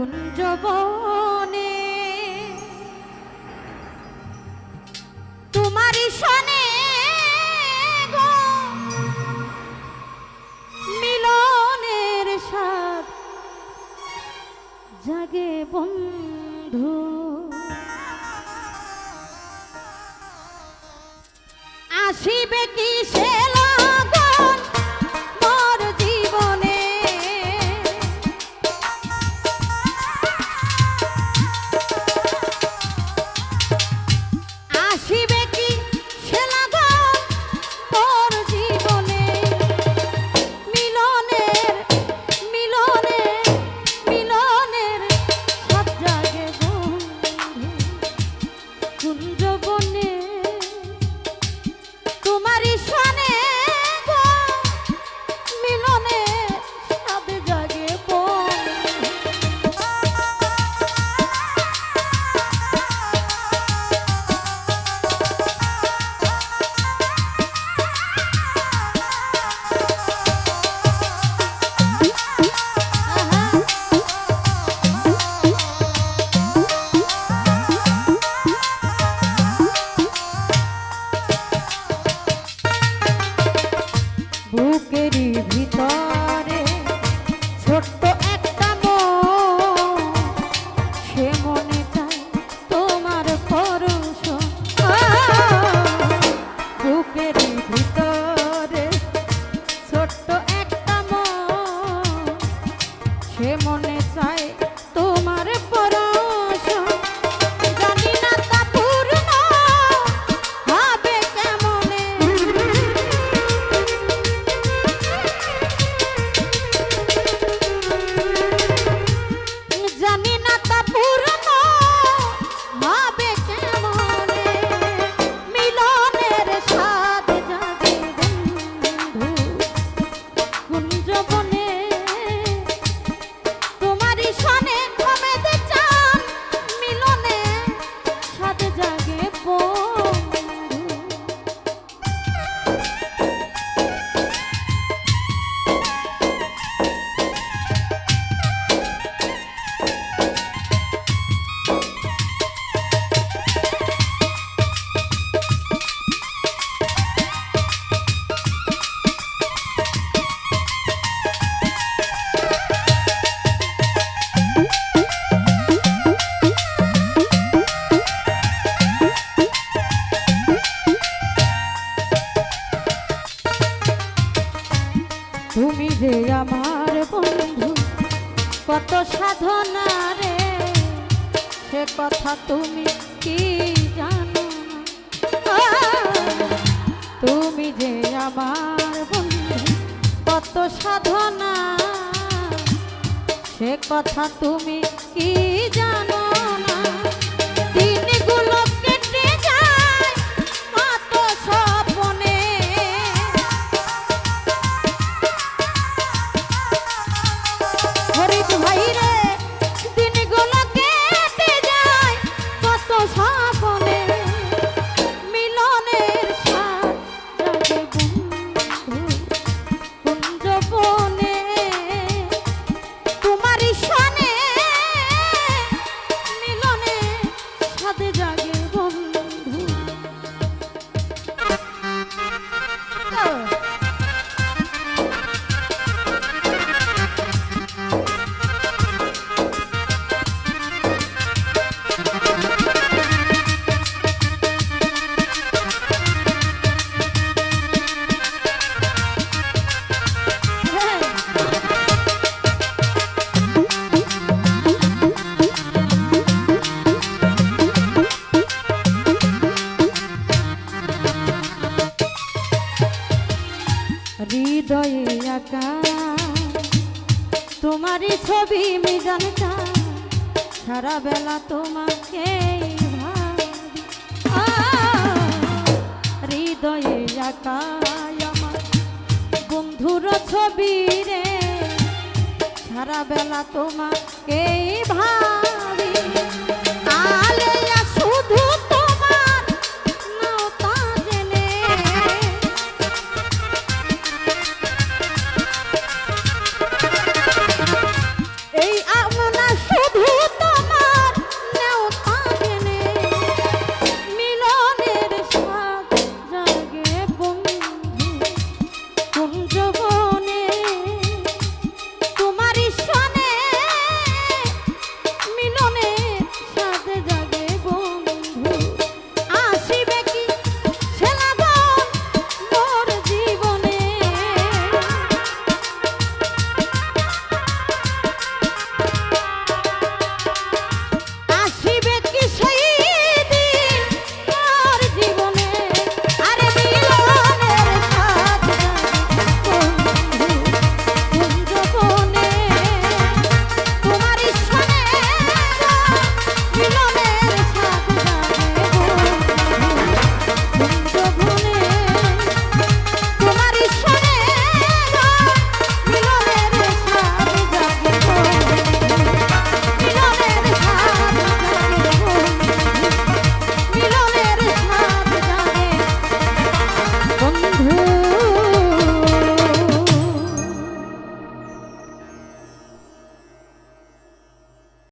কুঞ্জবনে তোমারি সনে গো মিলনের স্বাদ জাগে বন্ধু আসিবে কি সে লগন মোর জীবনে আসিবে কি সে লগন মোর জীবনে মিলনের মিলনের মিলনের সব জাগে বন্ধু কুঞ্জবনে তোমারি সনে গো মিলনে সব জাগে বুকেরই ভিতরে ছোট্ট একটা মন সে মনে চায় তোমার পরশ বুকেরই ভিতরে ছোট্ট একটা মন সে মনে চায় তোমার পরশ জানি না তা পূর্ণ হবে কেমনে জানি না তা পূর্ণ হবে কেমনে মিলনের স্বাদ জাগে বন্ধু কুঞ্জবনে তোমারি সনে কমেতে চান মিলনে স্বাদ জাগে বন্ধু তুমি যে আমার বন্ধু কত সাধনা রে সে কথা তুমি কি জানো না তুমি যে আমার বন্ধু কত সাধনা সে কথা তুমি কি জানো না দিনগুলো কেটে যায় কত স্বপ্নে হরিদ ভাই রে দিনগুলো কেটে যায় কত স্বপ্নে মিলনের স্বাদ জাগে বন্ধু কুঞ্জবনে তোমারি সনে মিলনে স্বাদ জাগে বন্ধু হৃদয়ে আঁকা তোমারই ছবি আমি জানতাম সারা বেলা তোমাকে হৃদয়ে আঁকা আমার বন্ধুর ছবি রে সারা বেলা তোমাকে ভাই